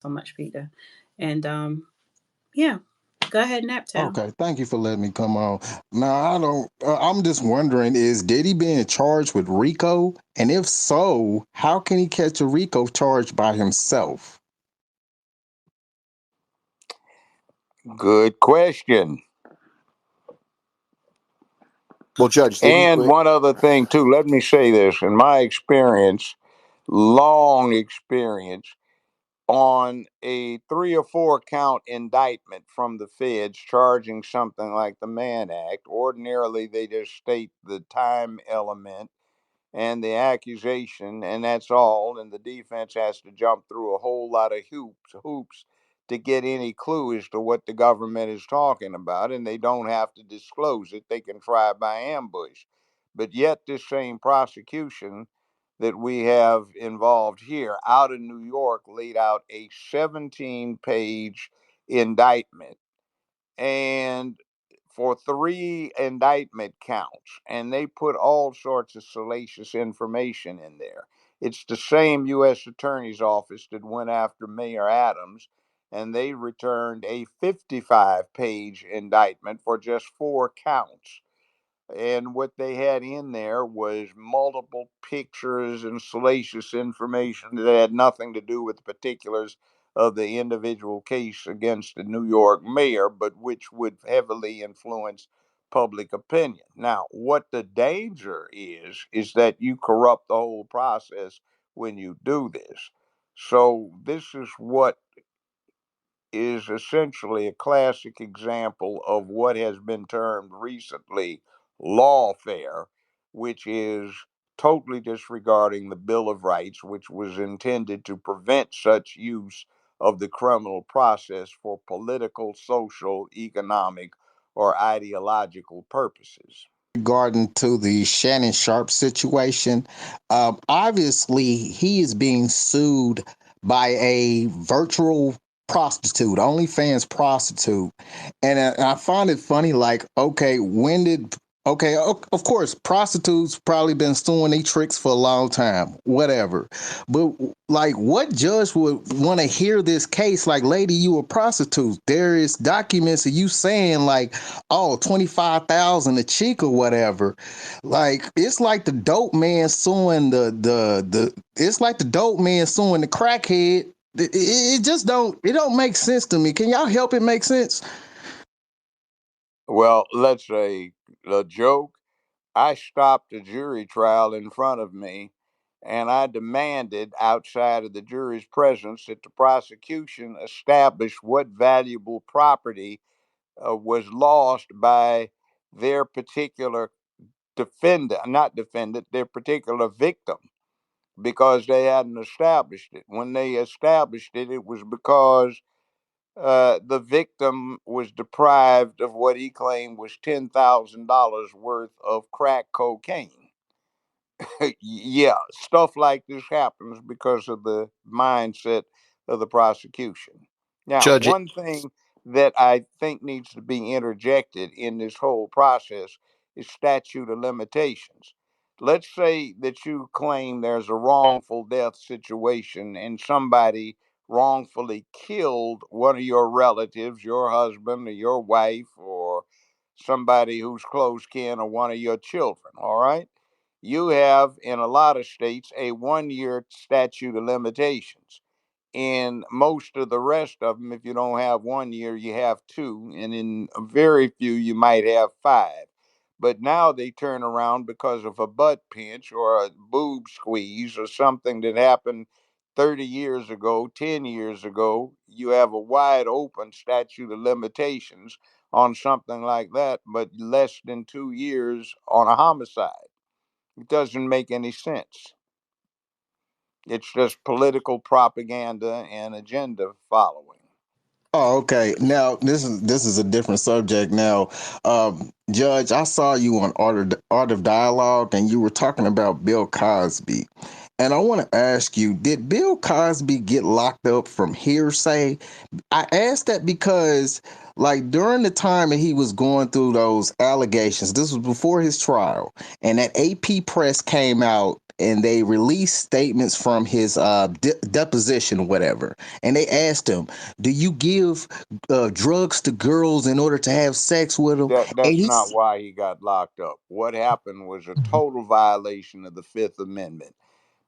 so much, Peter. And yeah, go ahead, Naptown. Okay, thank you for letting me come on. Now, I don't. I'm just wondering: is Diddy being charged with RICO? And if so, how can he catch a RICO charge by himself? Good question. Well, Judge, didn't And one other thing, too, let me say this. In my experience, long experience, on a 3 or 4 count indictment from the feds charging something like the Mann Act, ordinarily they just state the time element and the accusation, and that's all. And the defense has to jump through a whole lot of hoops to get any clue as to what the government is talking about, and they don't have to disclose it. They can try by ambush. But yet, this same prosecution that we have involved here out of New York laid out a 17-page indictment, and for 3 indictment counts, and they put all sorts of salacious information in there. It's the same U.S. Attorney's Office that went after Mayor Adams, and they returned a 55-page indictment for just 4 counts. And what they had in there was multiple pictures and salacious information that had nothing to do with the particulars of the individual case against the New York mayor, but which would heavily influence public opinion. Now, what the danger is that you corrupt the whole process when you do this. So, this is what is essentially a classic example of what has been termed recently lawfare, which is totally disregarding the Bill of Rights, which was intended to prevent such use of the criminal process for political, social, economic, or ideological purposes. Regarding to the Shannon Sharpe situation, obviously he is being sued by a virtual prostitute, OnlyFans prostitute, and I find it funny. Like, okay, when did? Okay, of course, prostitutes probably been suing these tricks for a long time, whatever. But like, what judge would want to hear this case? Like, lady, you a prostitute. There is documents of you saying like, oh, 25,000 a cheek or whatever. Like, it's like the dope man suing the it's like the dope man suing the crackhead. It just don't make sense to me. Can y'all help it make sense? Well, let's say a joke. I stopped a jury trial in front of me, and I demanded, outside of the jury's presence, that the prosecution establish what valuable property was lost by their particular defendant, not defendant, their particular victim, because they hadn't established it. When they established it, it was because the victim was deprived of what he claimed was $10,000 worth of crack cocaine. Yeah, stuff like this happens because of the mindset of the prosecution. Now, Judge, one thing that I think needs to be interjected in this whole process is statute of limitations. Let's say that you claim there's a wrongful death situation and somebody wrongfully killed one of your relatives, your husband or your wife, or somebody who's close kin, or one of your children, all right? You have in a lot of states a 1 year statute of limitations. In most of the rest of them, if you don't have 1 year, you have two, and in very few, you might have five. But now they turn around because of a butt pinch or a boob squeeze or something that happened 30 years ago, 10 years ago. You have a wide open statute of limitations on something like that, but less than 2 years on a homicide. It doesn't make any sense. It's just political propaganda and agenda following. Oh, okay. Now this is a different subject. Now, Judge, I saw you on Art of Dialogue, and you were talking about Bill Cosby, and I want to ask you: did Bill Cosby get locked up from hearsay? I asked that because, like, during the time that he was going through those allegations, this was before his trial, and that AP press came out. and they released statements from his deposition, whatever. And they asked him, "Do you give drugs to girls in order to have sex with them?" And That's not he's why he got locked up. What happened was a total violation of the Fifth Amendment.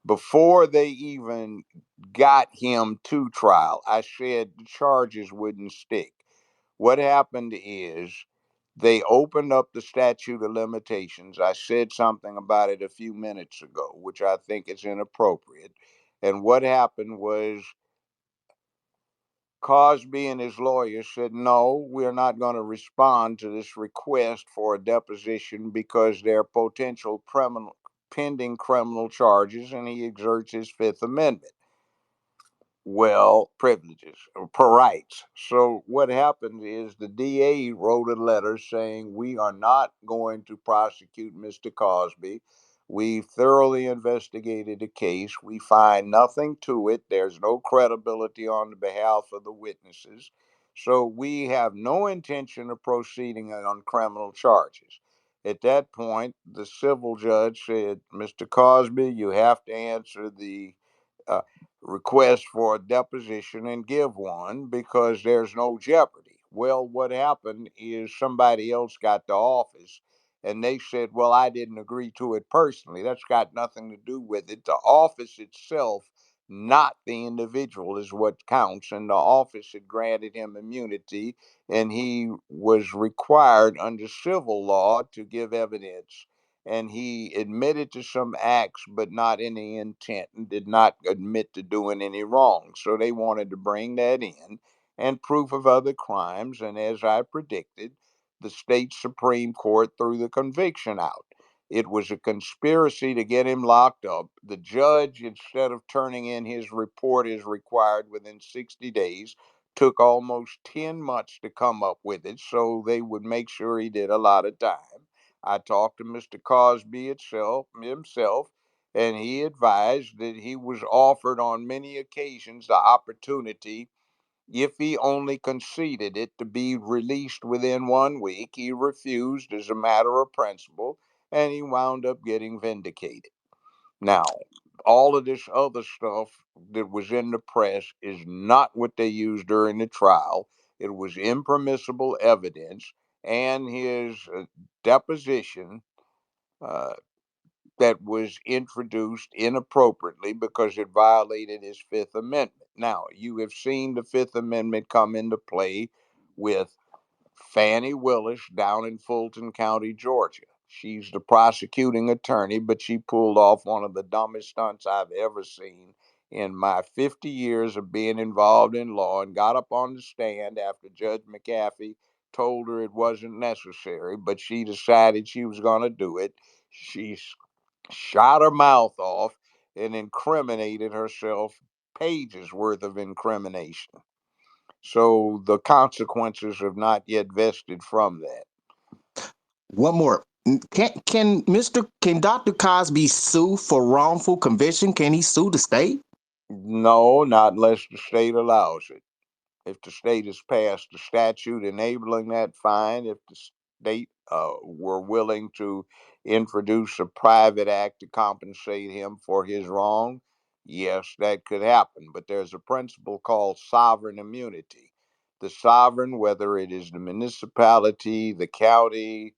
Before they even got him to trial, I said the charges wouldn't stick. What happened is they opened up the statute of limitations. I said something about it a few minutes ago, which I think is inappropriate. And what happened was Cosby and his lawyers said, no, we're not going to respond to this request for a deposition because there are potential pending criminal charges, and he exerts his Fifth Amendment privileges or rights. So what happened is the DA wrote a letter saying we are not going to prosecute Mr. Cosby. We thoroughly investigated the case. We find nothing to it. There's no credibility on the behalf of the witnesses. So we have no intention of proceeding on criminal charges. At that point, the civil judge said, Mr. Cosby, you have to answer the uh, request for a deposition and give one because there's no jeopardy. Well, what happened is somebody else got the office and they said, well, I didn't agree to it personally. That's got nothing to do with it. The office itself, not the individual, is what counts. And the office had granted him immunity, and he was required under civil law to give evidence, and he admitted to some acts, but not any intent, and did not admit to doing any wrong. So they wanted to bring that in and proof of other crimes. And as I predicted, the state Supreme Court threw the conviction out. It was a conspiracy to get him locked up. The judge, instead of turning in his report as required within 60 days, took almost 10 months to come up with it so they would make sure he did a lot of time. I talked to Mr. Cosby himself, and he advised that he was offered on many occasions the opportunity, if he only conceded it, to be released within 1 week. He refused as a matter of principle, and he wound up getting vindicated. Now, all of this other stuff that was in the press is not what they used during the trial. It was impermissible evidence, and his deposition uh, that was introduced inappropriately because it violated his Fifth Amendment. Now, you have seen the Fifth Amendment come into play with Fannie Willis down in Fulton County, Georgia. She's the prosecuting attorney, but she pulled off one of the dumbest stunts I've ever seen in my 50 years of being involved in law, and got up on the stand after Judge McAfee told her it wasn't necessary, but she decided she was going to do it. She shot her mouth off and incriminated herself, pages worth of incrimination. So the consequences have not yet vested from that. one more. Can Dr. Cosby sue for wrongful conviction? Can he sue the state? No, not unless the state allows it. If the state has passed a statute enabling that, fine. If the state were willing to introduce a private act to compensate him for his wrong, yes, that could happen. But there's a principle called sovereign immunity. The sovereign, whether it is the municipality, the county,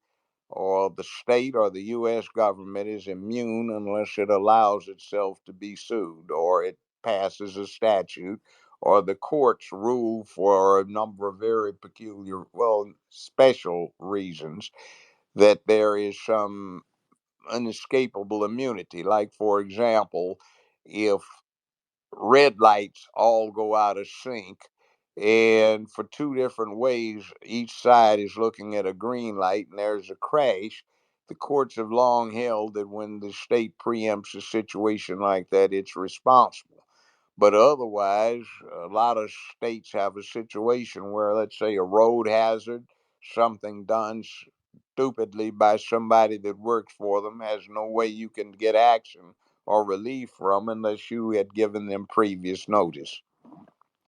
or the state or the U.S. government, is immune unless it allows itself to be sued or it passes a statute or the courts rule for a number of very peculiar, special reasons that there is some unescapable immunity. Like, for example, if red lights all go out of sync, and for two different ways each side is looking at a green light and there's a crash, the courts have long held that when the state preempts a situation like that, it's responsible. But otherwise, a lot of states have a situation where, let's say, a road hazard, something done stupidly by somebody that works for them, has no way you can get action or relief from unless you had given them previous notice.